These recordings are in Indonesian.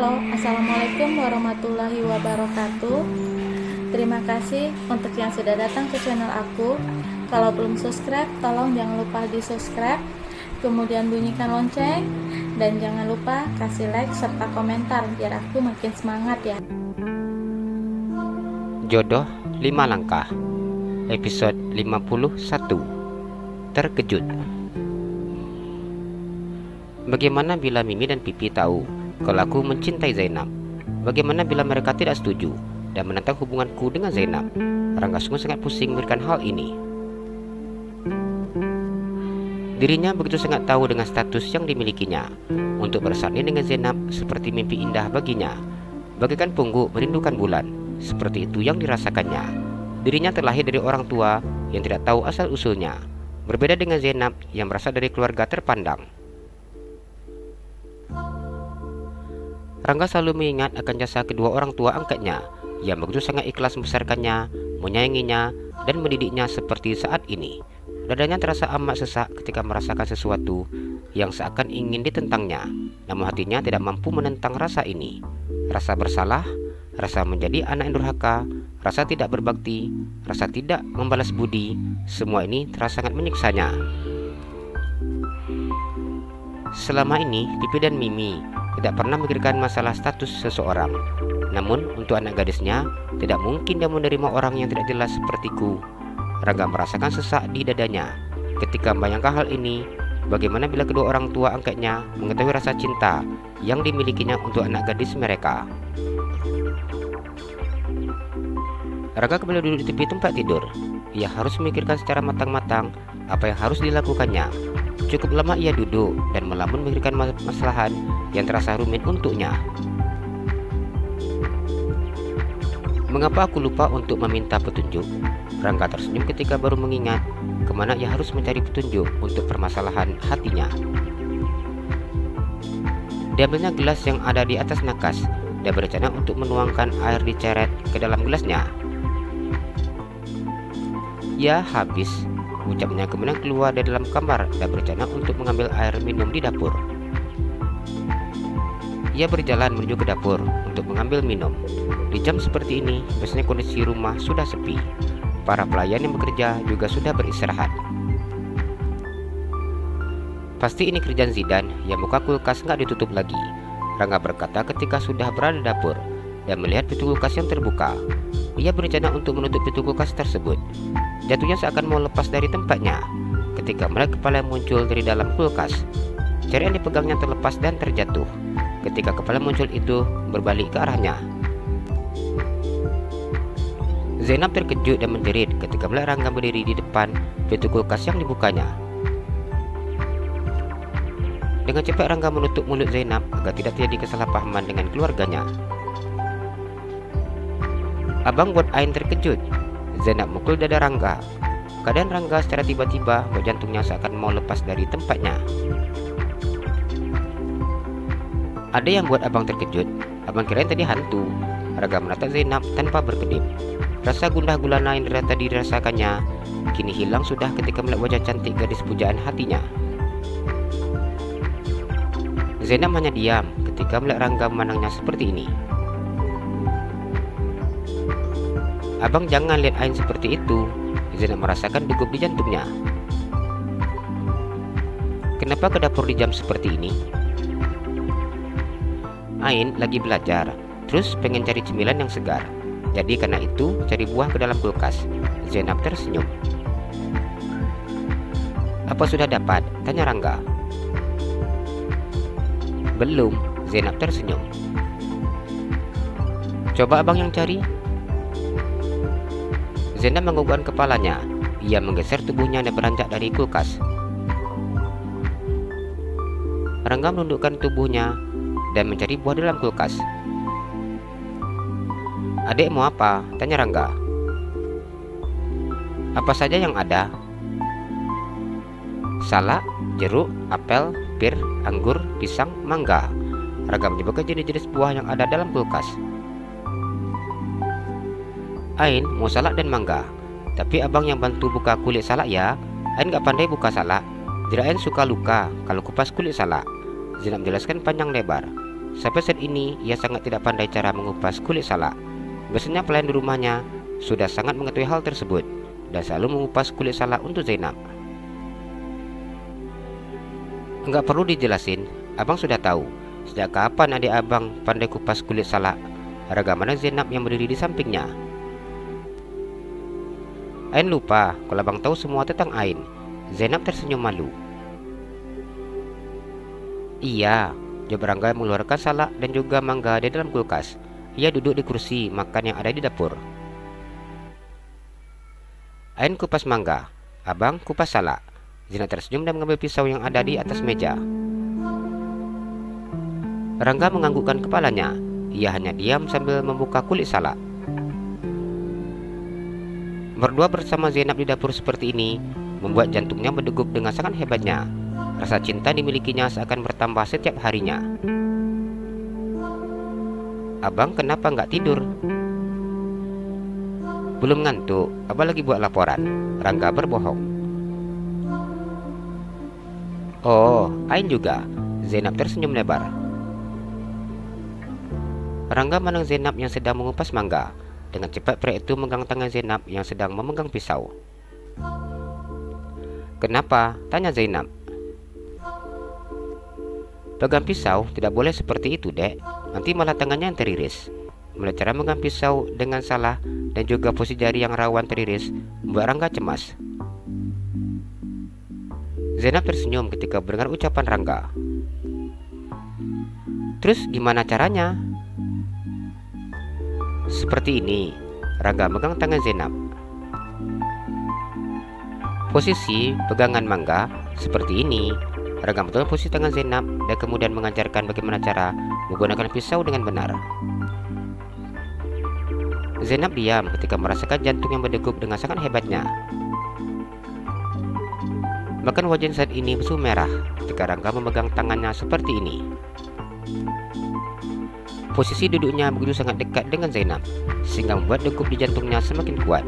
Halo, Assalamualaikum warahmatullahi wabarakatuh. Terima kasih untuk yang sudah datang ke channel aku. Kalau belum subscribe, tolong jangan lupa di subscribe, kemudian bunyikan lonceng, dan jangan lupa kasih like serta komentar biar aku makin semangat ya. Jodoh 5 langkah, episode 51. Terkejut. Bagaimana bila Mimi dan Pipi tahu kalau aku mencintai Zainab? Bagaimana bila mereka tidak setuju dan menentang hubunganku dengan Zainab? Rangga sungguh sangat pusing memikirkan hal ini. Dirinya begitu sangat tahu dengan status yang dimilikinya. Untuk bersanding dengan Zainab seperti mimpi indah baginya, bagaikan pungguk merindukan bulan. Seperti itu yang dirasakannya. Dirinya terlahir dari orang tua yang tidak tahu asal-usulnya, berbeda dengan Zainab yang berasal dari keluarga terpandang. Rangga selalu mengingat akan jasa kedua orang tua angkatnya yang begitu sangat ikhlas membesarkannya, menyayanginya, dan mendidiknya seperti saat ini. Dadanya terasa amat sesak ketika merasakan sesuatu yang seakan ingin ditentangnya, namun hatinya tidak mampu menentang rasa ini. Rasa bersalah, rasa menjadi anak yang durhaka, rasa tidak berbakti, rasa tidak membalas budi, semua ini terasa sangat menyiksanya. Selama ini, Pipi dan Mimi tidak pernah memikirkan masalah status seseorang. Namun, untuk anak gadisnya, tidak mungkin dia menerima orang yang tidak jelas sepertiku. Rangga merasakan sesak di dadanya ketika membayangkan hal ini. Bagaimana bila kedua orang tua angkatnya mengetahui rasa cinta yang dimilikinya untuk anak gadis mereka? Rangga kembali duduk di tepi tempat tidur. Ia harus memikirkan secara matang-matang apa yang harus dilakukannya. Cukup lama ia duduk dan melamun memikirkan masalahan yang terasa rumit untuknya. Mengapa aku lupa untuk meminta petunjuk? Rangga tersenyum ketika baru mengingat kemana ia harus mencari petunjuk untuk permasalahan hatinya. Diambilnya gelas yang ada di atas nakas dan berencana untuk menuangkan air diceret ke dalam gelasnya. Ya, habis, ucapnya kemudian keluar dari dalam kamar dan berencana untuk mengambil air minum di dapur. Ia berjalan menuju ke dapur untuk mengambil minum. Di jam seperti ini, biasanya kondisi rumah sudah sepi. Para pelayan yang bekerja juga sudah beristirahat. Pasti ini kerjaan Zidan yang buka kulkas nggak ditutup lagi, Rangga berkata ketika sudah berada di dapur dan melihat pintu kulkas yang terbuka. Ia berencana untuk menutup pintu kulkas tersebut. Jatuhnya seakan mau lepas dari tempatnya ketika melihat kepala yang muncul dari dalam kulkas. Jari yang dipegangnya terlepas dan terjatuh ketika kepala muncul itu berbalik ke arahnya. Zainab terkejut dan menjerit ketika melihat Rangga berdiri di depan pintu kulkas yang dibukanya. Dengan cepat Rangga menutup mulut Zainab agar tidak terjadi kesalahpahaman dengan keluarganya. Abang buat Ain terkejut. Zainab mukul dada Rangga. Keadaan Rangga secara tiba-tiba buat jantungnya seakan mau lepas dari tempatnya. Ada yang buat abang terkejut? Abang kirain tadi hantu. Rangga menatap Zainab tanpa berkedip. Rasa gundah gulana yang tadi dirasakannya kini hilang sudah ketika melihat wajah cantik gadis pujaan hatinya. Zainab hanya diam ketika melihat Rangga memandangnya seperti ini. Abang jangan lihat Ain seperti itu. Zainab merasakan degup di jantungnya. Kenapa ke dapur di jam seperti ini? Ain lagi belajar, terus pengen cari cemilan yang segar. Jadi karena itu cari buah ke dalam kulkas. Zainab tersenyum. Apa sudah dapat? Tanya Rangga. Belum. Zainab tersenyum. Coba abang yang cari. Zainab menganggukkan kepalanya. Ia menggeser tubuhnya dan beranjak dari kulkas. Rangga menundukkan tubuhnya dan mencari buah dalam kulkas. Adik mau apa? Tanya Rangga. Apa saja yang ada? Salak, jeruk, apel, pir, anggur, pisang, mangga. Rangga menyebutkan jenis-jenis buah yang ada dalam kulkas. Ain mau salak dan mangga. Tapi abang yang bantu buka kulit salak ya. Ain gak pandai buka salak. Jadi Ain suka luka kalau kupas kulit salak. Zainab menjelaskan panjang lebar. Sampai saat ini ia sangat tidak pandai cara mengupas kulit salak. Biasanya pelayan di rumahnya sudah sangat mengetahui hal tersebut dan selalu mengupas kulit salak untuk Zainab. Enggak perlu dijelasin, abang sudah tahu sejak kapan adik abang pandai kupas kulit salak. Raga mana Zainab yang berdiri di sampingnya. Ain lupa kalau abang tahu semua tentang Ain. Zainab tersenyum malu. Iya, jawab Rangga mengeluarkan salak dan juga mangga di dalam kulkas. Ia duduk di kursi makan yang ada di dapur. Ain kupas mangga, abang kupas salak. Zainab tersenyum dan mengambil pisau yang ada di atas meja. Rangga menganggukkan kepalanya. Ia hanya diam sambil membuka kulit salak. Berdua bersama Zainab di dapur seperti ini membuat jantungnya berdegup dengan sangat hebatnya. Rasa cinta dimilikinya seakan bertambah setiap harinya. Abang kenapa nggak tidur? Belum ngantuk, abang lagi buat laporan. Rangga berbohong. Oh, Ain juga. Zainab tersenyum lebar. Rangga menang Zainab yang sedang mengupas mangga. Dengan cepat pria itu memegang tangan Zainab yang sedang memegang pisau. Kenapa? Tanya Zainab. Pegang pisau tidak boleh seperti itu, dek. Nanti malah tangannya yang teriris. Melihat cara memegang pisau dengan salah dan juga posisi jari yang rawan teriris membuat Rangga cemas. Zainab tersenyum ketika mendengar ucapan Rangga. Terus gimana caranya? Seperti ini. Rangga megang tangan Zainab. Posisi pegangan mangga seperti ini. Rangga betul posisi tangan Zainab dan kemudian mengajarkan bagaimana cara menggunakan pisau dengan benar. Zainab diam ketika merasakan jantung yang berdegup dengan sangat hebatnya. Bahkan wajah saat ini bersu merah ketika Rangga memegang tangannya seperti ini. Posisi duduknya begitu sangat dekat dengan Zainab, sehingga membuat degup di jantungnya semakin kuat.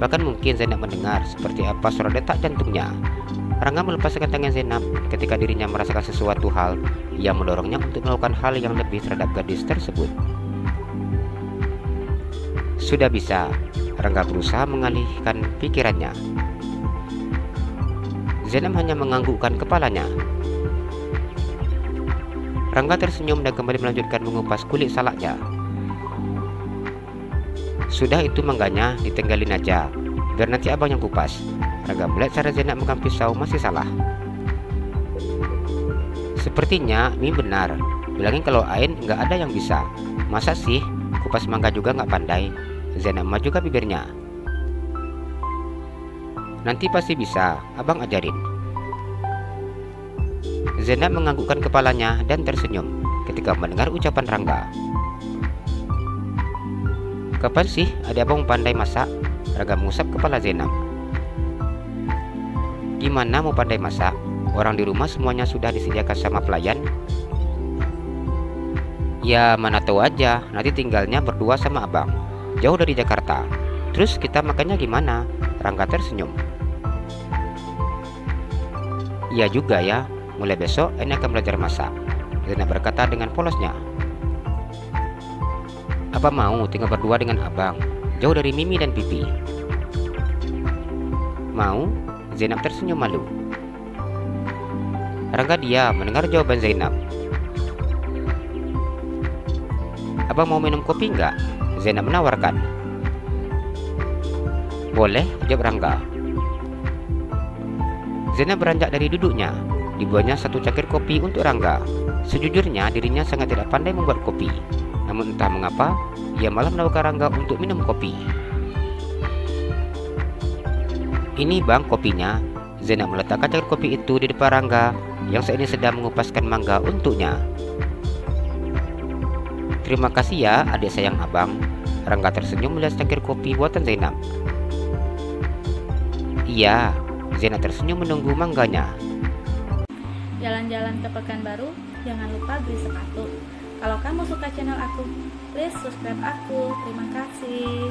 Bahkan mungkin Zainab mendengar seperti apa suara detak jantungnya. Rangga melepaskan tangan Zainab ketika dirinya merasakan sesuatu hal yang mendorongnya untuk melakukan hal yang lebih terhadap gadis tersebut. Sudah bisa, Rangga berusaha mengalihkan pikirannya. Zainab hanya menganggukkan kepalanya. Rangga tersenyum dan kembali melanjutkan mengupas kulit salaknya. Sudah itu mangganya ditinggalin aja, biar nanti abang yang kupas. Rangga melihat cara Zainab memegang pisau masih salah. Sepertinya Mi benar, bilangin kalau Ain nggak ada yang bisa. Masa sih kupas mangga juga nggak pandai? Zainab maju ke bibirnya. Nanti pasti bisa, abang ajarin. Zainab menganggukkan kepalanya dan tersenyum ketika mendengar ucapan Rangga. Kapan sih adik abang pandai masak? Rangga mengusap kepala Zainab. Gimana mau pandai masak? Orang di rumah semuanya sudah disediakan sama pelayan. Ya mana tahu aja, nanti tinggalnya berdua sama abang, jauh dari Jakarta. Terus kita makannya gimana? Rangga tersenyum. Iya juga ya. Mulai besok Ain akan belajar masak, Zainab berkata dengan polosnya. Apa mau tinggal berdua dengan abang, jauh dari Mimi dan Pipi? Mau? Zainab tersenyum malu. Rangga diam mendengar jawaban Zainab. Abang mau minum kopi enggak? Zainab menawarkan. Boleh, jawab Rangga. Zainab beranjak dari duduknya. Dibuatnya satu cangkir kopi untuk Rangga. Sejujurnya dirinya sangat tidak pandai membuat kopi. Namun entah mengapa ia malah menawarkan Rangga untuk minum kopi. Ini bang kopinya. Zainab meletakkan cangkir kopi itu di depan Rangga yang saat ini sedang mengupaskan mangga untuknya. Terima kasih ya adik sayang abang. Rangga tersenyum melihat cangkir kopi buatan Zainab. Iya, Zainab tersenyum menunggu mangganya. Jalan-jalan ke Pekanbaru, jangan lupa beli sepatu. Kalau kamu suka channel aku, please subscribe aku. Terima kasih.